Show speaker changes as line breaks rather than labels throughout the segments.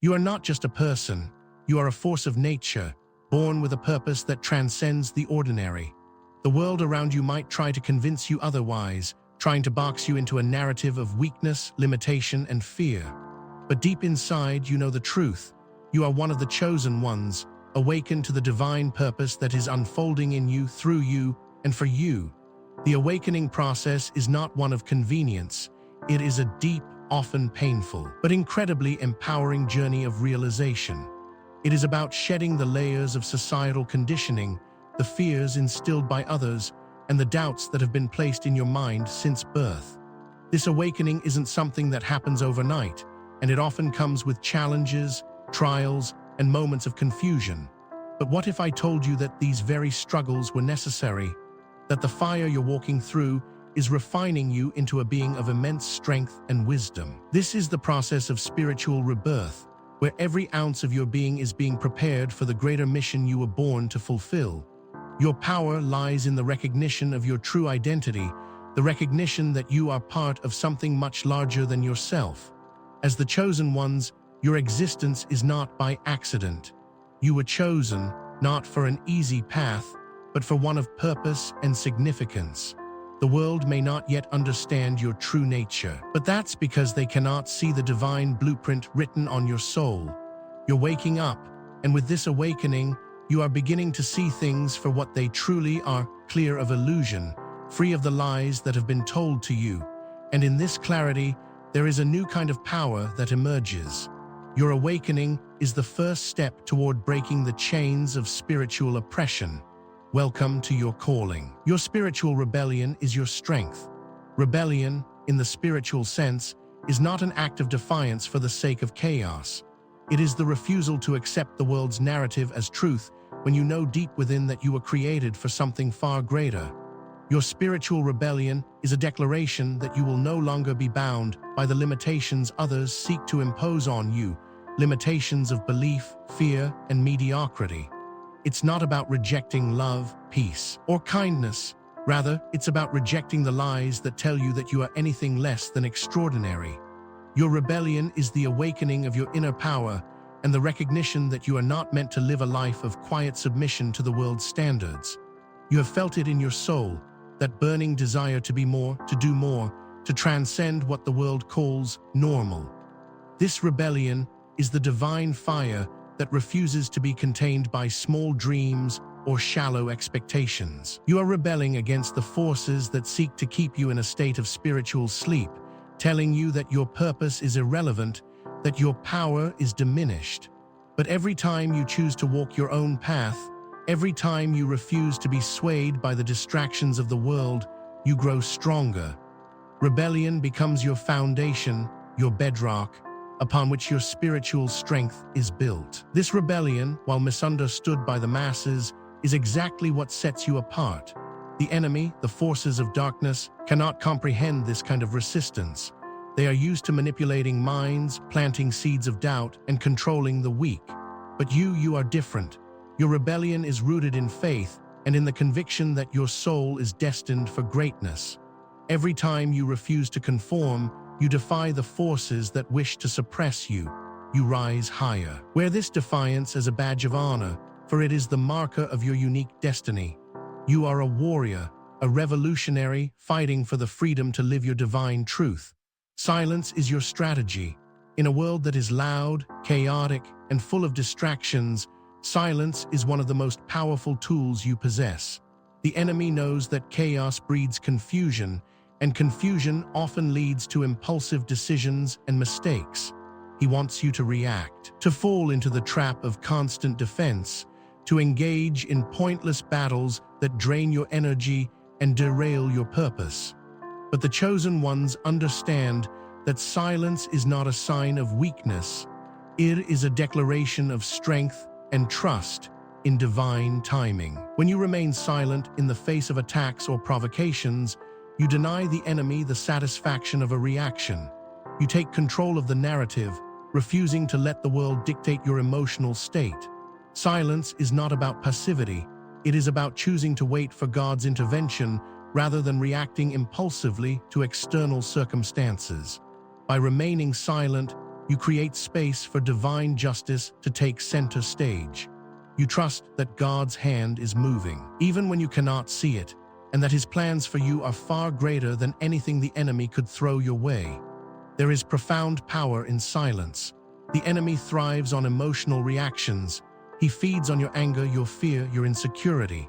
You are not just a person, you are a force of nature, born with a purpose that transcends the ordinary. The world around you might try to convince you otherwise, trying to box you into a narrative of weakness, limitation, and fear. But deep inside, you know the truth. You are one of the chosen ones, awakened to the divine purpose that is unfolding in you, through you, and for you. The awakening process is not one of convenience. It is a deep, often painful, but incredibly empowering journey of realization. It is about shedding the layers of societal conditioning, the fears instilled by others, and the doubts that have been placed in your mind since birth. This awakening isn't something that happens overnight, and it often comes with challenges, trials, and moments of confusion. But what if I told you that these very struggles were necessary, that the fire you're walking through is refining you into a being of immense strength and wisdom? This is the process of spiritual rebirth, where every ounce of your being is being prepared for the greater mission you were born to fulfill. Your power lies in the recognition of your true identity, the recognition that you are part of something much larger than yourself. As the chosen ones, your existence is not by accident. You were chosen not for an easy path, but for one of purpose and significance. The world may not yet understand your true nature, but that's because they cannot see the divine blueprint written on your soul. You're waking up, and with this awakening, you are beginning to see things for what they truly are, clear of illusion, free of the lies that have been told to you. And in this clarity, there is a new kind of power that emerges. Your awakening is the first step toward breaking the chains of spiritual oppression. Welcome to your calling. Your spiritual rebellion is your strength. Rebellion, in the spiritual sense, is not an act of defiance for the sake of chaos. It is the refusal to accept the world's narrative as truth when you know deep within that you were created for something far greater. Your spiritual rebellion is a declaration that you will no longer be bound by the limitations others seek to impose on you, limitations of belief, fear, and mediocrity. It's not about rejecting love, peace, or kindness. Rather, it's about rejecting the lies that tell you that you are anything less than extraordinary. Your rebellion is the awakening of your inner power and the recognition that you are not meant to live a life of quiet submission to the world's standards. You have felt it in your soul, that burning desire to be more, to do more, to transcend what the world calls normal. This rebellion is the divine fire that refuses to be contained by small dreams or shallow expectations. You are rebelling against the forces that seek to keep you in a state of spiritual sleep, telling you that your purpose is irrelevant, that your power is diminished. But every time you choose to walk your own path, every time you refuse to be swayed by the distractions of the world, you grow stronger. Rebellion becomes your foundation, your bedrock, upon which your spiritual strength is built. This rebellion, while misunderstood by the masses, is exactly what sets you apart. The enemy, the forces of darkness, cannot comprehend this kind of resistance. They are used to manipulating minds, planting seeds of doubt, and controlling the weak. But you are different. Your rebellion is rooted in faith and in the conviction that your soul is destined for greatness. Every time you refuse to conform, you defy the forces that wish to suppress you. You rise higher. Wear this defiance as a badge of honor, for it is the marker of your unique destiny. You are a warrior, a revolutionary, fighting for the freedom to live your divine truth. Silence is your strategy. In a world that is loud, chaotic, and full of distractions, silence is one of the most powerful tools you possess. The enemy knows that chaos breeds confusion, and confusion often leads to impulsive decisions and mistakes. He wants you to react, to fall into the trap of constant defense, to engage in pointless battles that drain your energy and derail your purpose. But the chosen ones understand that silence is not a sign of weakness. It is a declaration of strength and trust in divine timing. When you remain silent in the face of attacks or provocations, you deny the enemy the satisfaction of a reaction. You take control of the narrative, refusing to let the world dictate your emotional state. Silence is not about passivity. It is about choosing to wait for God's intervention rather than reacting impulsively to external circumstances. By remaining silent, You create space for divine justice to take center stage. You trust that God's hand is moving, even when you cannot see it, and that His plans for you are far greater than anything the enemy could throw your way. There is profound power in silence. The enemy thrives on emotional reactions. He feeds on your anger, your fear, your insecurity.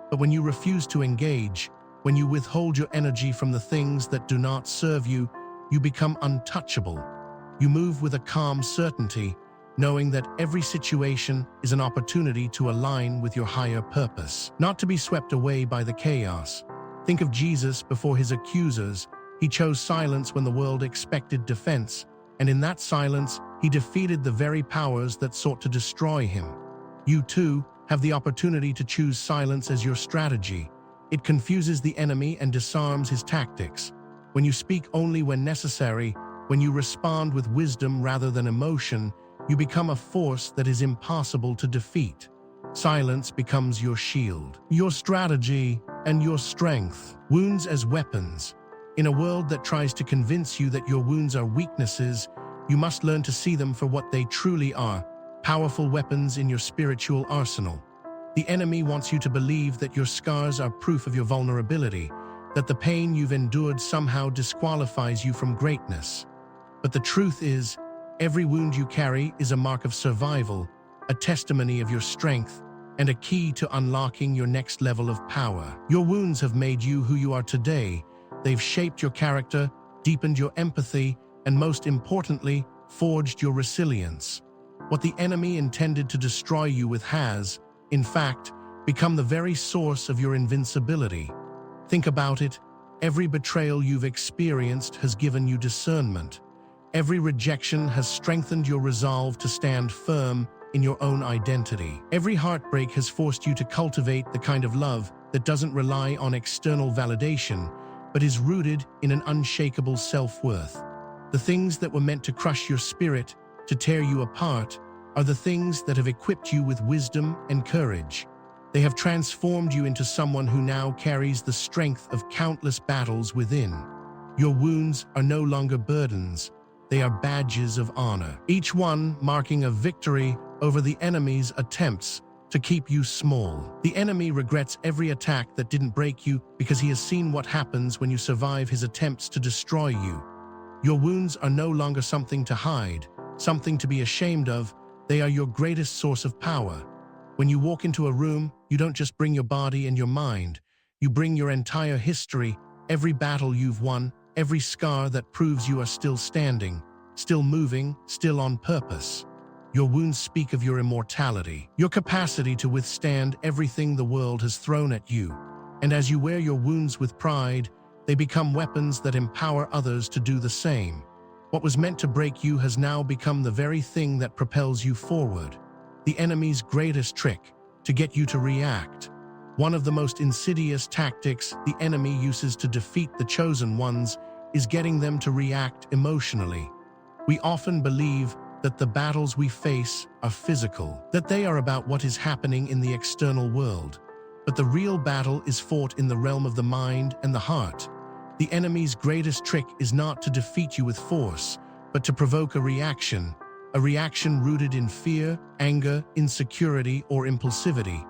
But when you refuse to engage, when you withhold your energy from the things that do not serve you, you become untouchable. You move with a calm certainty, knowing that every situation is an opportunity to align with your higher purpose, not to be swept away by the chaos. Think of Jesus before His accusers. He chose silence when the world expected defense, and in that silence, He defeated the very powers that sought to destroy Him. You too have the opportunity to choose silence as your strategy. It confuses the enemy and disarms his tactics. When you speak only when necessary, when you respond with wisdom rather than emotion, you become a force that is impossible to defeat. Silence becomes your shield, your strategy, and your strength. Wounds as weapons. In a world that tries to convince you that your wounds are weaknesses, you must learn to see them for what they truly are, powerful weapons in your spiritual arsenal. The enemy wants you to believe that your scars are proof of your vulnerability, that the pain you've endured somehow disqualifies you from greatness. But the truth is, every wound you carry is a mark of survival, a testimony of your strength, and a key to unlocking your next level of power. Your wounds have made you who you are today. They've shaped your character, deepened your empathy, and most importantly, forged your resilience. What the enemy intended to destroy you with has, in fact, become the very source of your invincibility. Think about it. Every betrayal you've experienced has given you discernment. Every rejection has strengthened your resolve to stand firm in your own identity. Every heartbreak has forced you to cultivate the kind of love that doesn't rely on external validation, but is rooted in an unshakable self-worth. The things that were meant to crush your spirit, to tear you apart, are the things that have equipped you with wisdom and courage. They have transformed you into someone who now carries the strength of countless battles within. Your wounds are no longer burdens. They are badges of honor, each one marking a victory over the enemy's attempts to keep you small. The enemy regrets every attack that didn't break you because he has seen what happens when you survive his attempts to destroy you. Your wounds are no longer something to hide, something to be ashamed of. They are your greatest source of power. When you walk into a room, you don't just bring your body and your mind. You bring your entire history, every battle you've won, every scar that proves you are still standing, still moving, still on purpose. Your wounds speak of your immortality, your capacity to withstand everything the world has thrown at you. And as you wear your wounds with pride, they become weapons that empower others to do the same. What was meant to break you has now become the very thing that propels you forward. The enemy's greatest trick, to get you to react. One of the most insidious tactics the enemy uses to defeat the chosen ones is getting them to react emotionally. We often believe that the battles we face are physical, that they are about what is happening in the external world. But the real battle is fought in the realm of the mind and the heart. The enemy's greatest trick is not to defeat you with force, but to provoke a reaction rooted in fear, anger, insecurity, or impulsivity.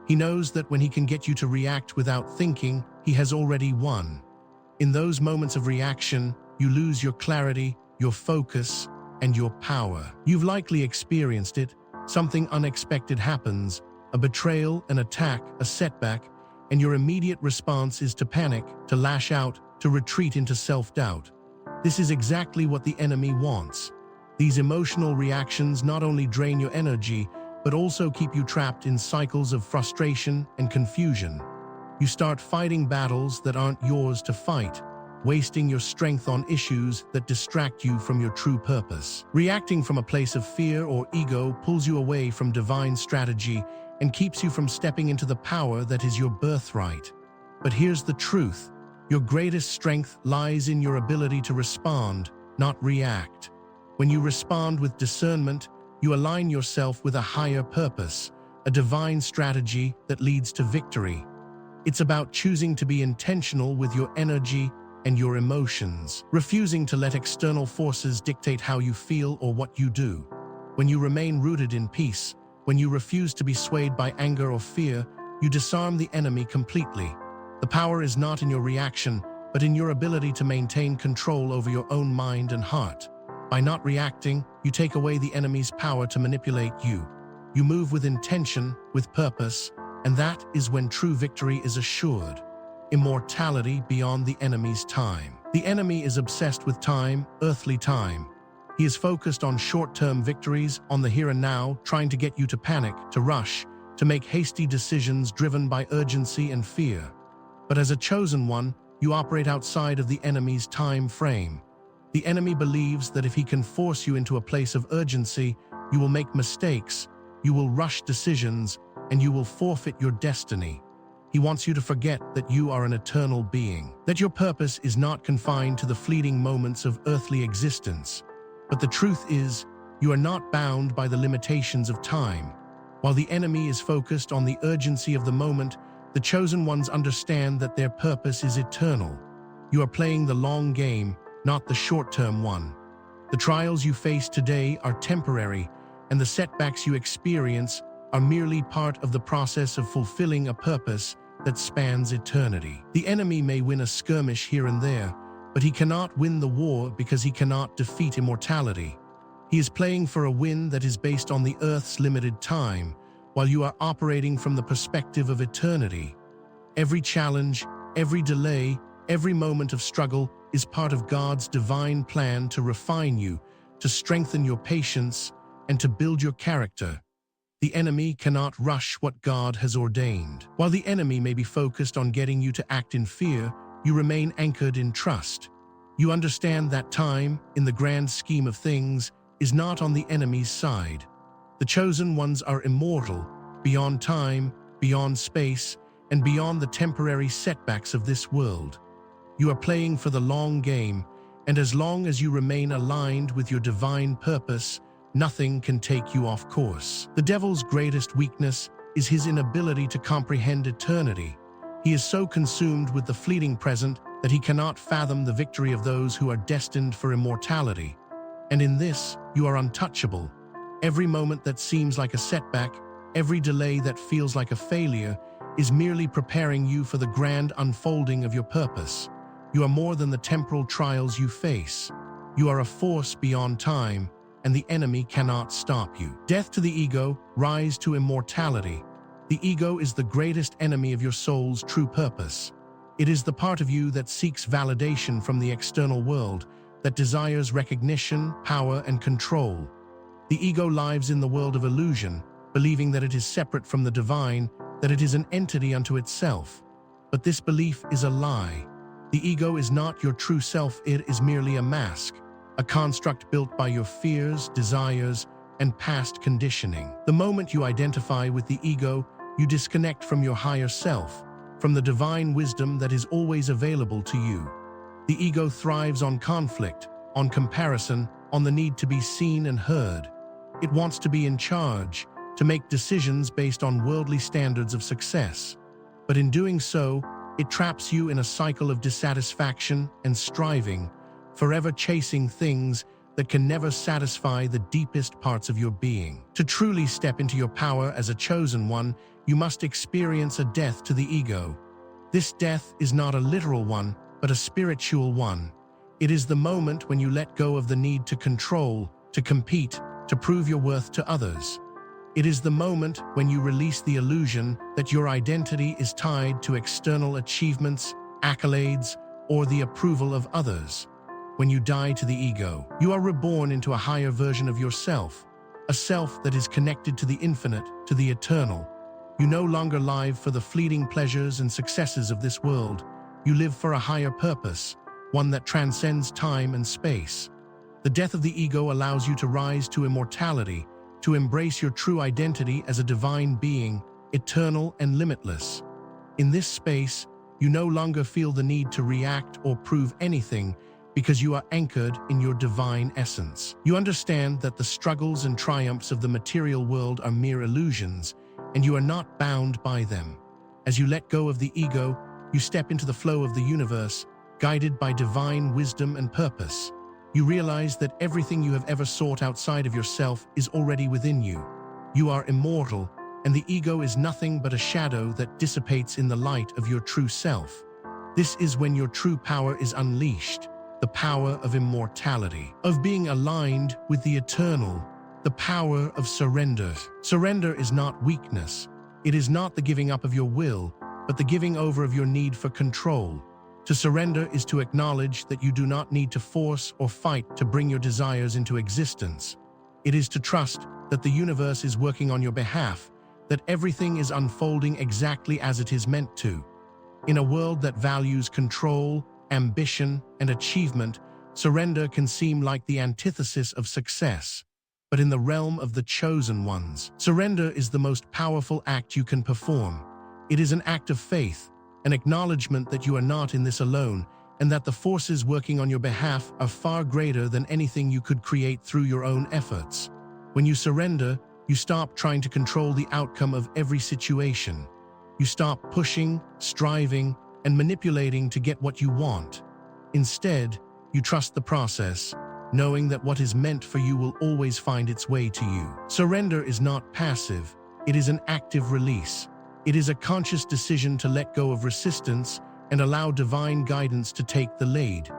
He knows that when he can get you to react without thinking, he has already won. In those moments of reaction, you lose your clarity, your focus, and your power. You've likely experienced it. Something unexpected happens, a betrayal, an attack, a setback, and your immediate response is to panic, to lash out, to retreat into self-doubt. This is exactly what the enemy wants. These emotional reactions not only drain your energy, but also keep you trapped in cycles of frustration and confusion. You start fighting battles that aren't yours to fight, wasting your strength on issues that distract you from your true purpose. Reacting from a place of fear or ego pulls you away from divine strategy and keeps you from stepping into the power that is your birthright. But here's the truth. Your greatest strength lies in your ability to respond, not react. When you respond with discernment, you align yourself with a higher purpose, a divine strategy that leads to victory. It's about choosing to be intentional with your energy, and your emotions, refusing to let external forces dictate how you feel or what you do. When you remain rooted in peace, when you refuse to be swayed by anger or fear, you disarm the enemy completely. The power is not in your reaction, but in your ability to maintain control over your own mind and heart. By not reacting, you take away the enemy's power to manipulate you. You move with intention, with purpose, and that is when true victory is assured. Immortality beyond the enemy's time. The enemy is obsessed with time, earthly time. He is focused on short-term victories, on the here and now, trying to get you to panic, to rush, to make hasty decisions driven by urgency and fear. But as a chosen one, you operate outside of the enemy's time frame. The enemy believes that if he can force you into a place of urgency, you will make mistakes, you will rush decisions, and you will forfeit your destiny. He wants you to forget that you are an eternal being, that your purpose is not confined to the fleeting moments of earthly existence. But the truth is, you are not bound by the limitations of time. While the enemy is focused on the urgency of the moment, the chosen ones understand that their purpose is eternal. You are playing the long game, not the short-term one. The trials you face today are temporary, and the setbacks you experience are merely part of the process of fulfilling a purpose that spans eternity. The enemy may win a skirmish here and there, but he cannot win the war because he cannot defeat immortality. He is playing for a win that is based on the Earth's limited time, while you are operating from the perspective of eternity. Every challenge, every delay, every moment of struggle is part of God's divine plan to refine you, to strengthen your patience, and to build your character. The enemy cannot rush what God has ordained. While the enemy may be focused on getting you to act in fear, you remain anchored in trust. You understand that time, in the grand scheme of things, is not on the enemy's side. The chosen ones are immortal, beyond time, beyond space, and beyond the temporary setbacks of this world. You are playing for the long game, and as long as you remain aligned with your divine purpose, nothing can take you off course. The devil's greatest weakness is his inability to comprehend eternity. He is so consumed with the fleeting present that he cannot fathom the victory of those who are destined for immortality. And in this, you are untouchable. Every moment that seems like a setback, every delay that feels like a failure, is merely preparing you for the grand unfolding of your purpose. You are more than the temporal trials you face. You are a force beyond time, and the enemy cannot stop you. Death to the ego, rise to immortality. The ego is the greatest enemy of your soul's true purpose. It is the part of you that seeks validation from the external world, that desires recognition, power, and control. The ego lives in the world of illusion, believing that it is separate from the divine, that it is an entity unto itself. But this belief is a lie. The ego is not your true self, it is merely a mask, a construct built by your fears, desires, and past conditioning. The moment you identify with the ego, you disconnect from your higher self, from the divine wisdom that is always available to you. The ego thrives on conflict, on comparison, on the need to be seen and heard. It wants to be in charge, to make decisions based on worldly standards of success. But in doing so, it traps you in a cycle of dissatisfaction and striving, forever chasing things that can never satisfy the deepest parts of your being. To truly step into your power as a chosen one, you must experience a death to the ego. This death is not a literal one, but a spiritual one. It is the moment when you let go of the need to control, to compete, to prove your worth to others. It is the moment when you release the illusion that your identity is tied to external achievements, accolades, or the approval of others. When you die to the ego, you are reborn into a higher version of yourself, a self that is connected to the infinite, to the eternal. You no longer live for the fleeting pleasures and successes of this world. You live for a higher purpose, one that transcends time and space. The death of the ego allows you to rise to immortality, to embrace your true identity as a divine being, eternal and limitless. In this space, you no longer feel the need to react or prove anything because you are anchored in your divine essence. You understand that the struggles and triumphs of the material world are mere illusions, and you are not bound by them. As you let go of the ego, you step into the flow of the universe, guided by divine wisdom and purpose. You realize that everything you have ever sought outside of yourself is already within you. You are immortal, and the ego is nothing but a shadow that dissipates in the light of your true self. This is when your true power is unleashed, the power of immortality, of being aligned with the eternal, the power of surrender. Surrender is not weakness. It is not the giving up of your will, but the giving over of your need for control. To surrender is to acknowledge that you do not need to force or fight to bring your desires into existence. It is to trust that the universe is working on your behalf, that everything is unfolding exactly as it is meant to. In a world that values control, ambition, and achievement, surrender can seem like the antithesis of success. But in the realm of the chosen ones, surrender is the most powerful act you can perform. It is an act of faith, an acknowledgement that you are not in this alone, and that the forces working on your behalf are far greater than anything you could create through your own efforts. When you surrender, you stop trying to control the outcome of every situation. You stop pushing, striving, and manipulating to get what you want. Instead, you trust the process, knowing that what is meant for you will always find its way to you. Surrender is not passive, it is an active release. It is a conscious decision to let go of resistance and allow divine guidance to take the lead.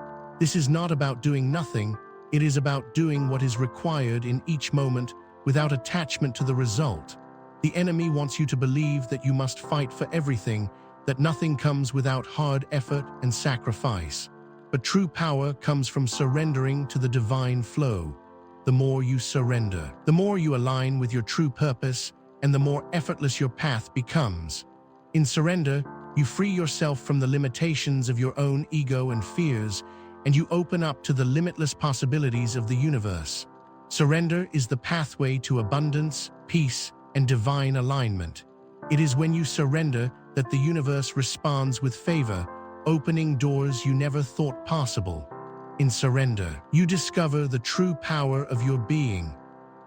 This is not about doing nothing, it is about doing what is required in each moment without attachment to the result. The enemy wants you to believe that you must fight for everything, that nothing comes without hard effort and sacrifice. But true power comes from surrendering to the divine flow. The more you surrender, the more you align with your true purpose, and the more effortless your path becomes. In surrender, you free yourself from the limitations of your own ego and fears, and you open up to the limitless possibilities of the universe. Surrender is the pathway to abundance, peace, and divine alignment. It is when you surrender that the universe responds with favor, opening doors you never thought possible. In surrender, you discover the true power of your being,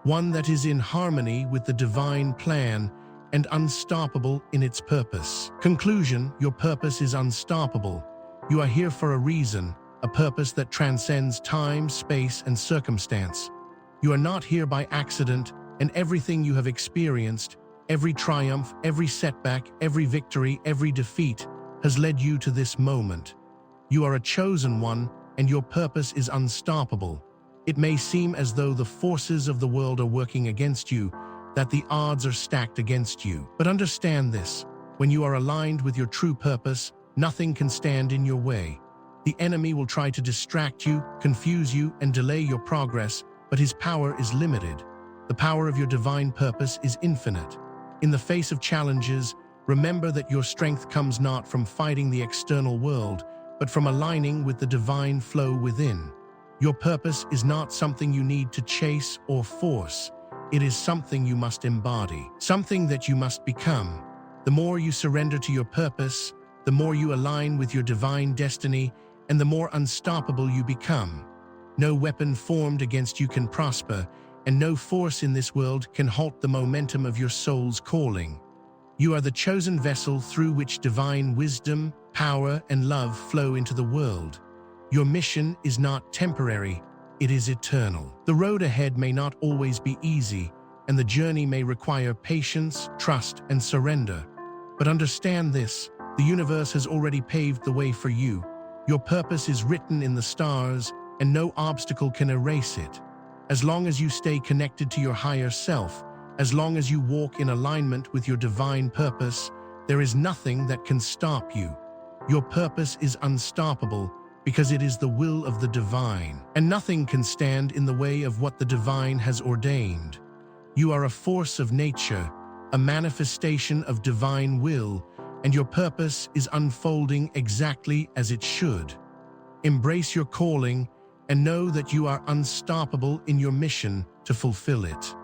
one that is in harmony with the divine plan and unstoppable in its purpose. Conclusion: your purpose is unstoppable. You are here for a reason, a purpose that transcends time, space, and circumstance. You are not here by accident, and everything you have experienced, every triumph, every setback, every victory, every defeat, has led you to this moment. You are a chosen one, and your purpose is unstoppable. It may seem as though the forces of the world are working against you, that the odds are stacked against you. But understand this: when you are aligned with your true purpose, nothing can stand in your way. The enemy will try to distract you, confuse you, and delay your progress, but his power is limited. The power of your divine purpose is infinite. In the face of challenges, remember that your strength comes not from fighting the external world, but from aligning with the divine flow within. Your purpose is not something you need to chase or force. It is something you must embody, something that you must become. The more you surrender to your purpose, the more you align with your divine destiny, and the more unstoppable you become. No weapon formed against you can prosper, and no force in this world can halt the momentum of your soul's calling. You are the chosen vessel through which divine wisdom, power, and love flow into the world. Your mission is not temporary, it is eternal. The road ahead may not always be easy, and the journey may require patience, trust, and surrender. But understand this: the universe has already paved the way for you. Your purpose is written in the stars, and no obstacle can erase it. As long as you stay connected to your higher self, as long as you walk in alignment with your divine purpose, there is nothing that can stop you. Your purpose is unstoppable because it is the will of the divine, and nothing can stand in the way of what the divine has ordained. You are a force of nature, a manifestation of divine will, and your purpose is unfolding exactly as it should. Embrace your calling and know that you are unstoppable in your mission to fulfill it.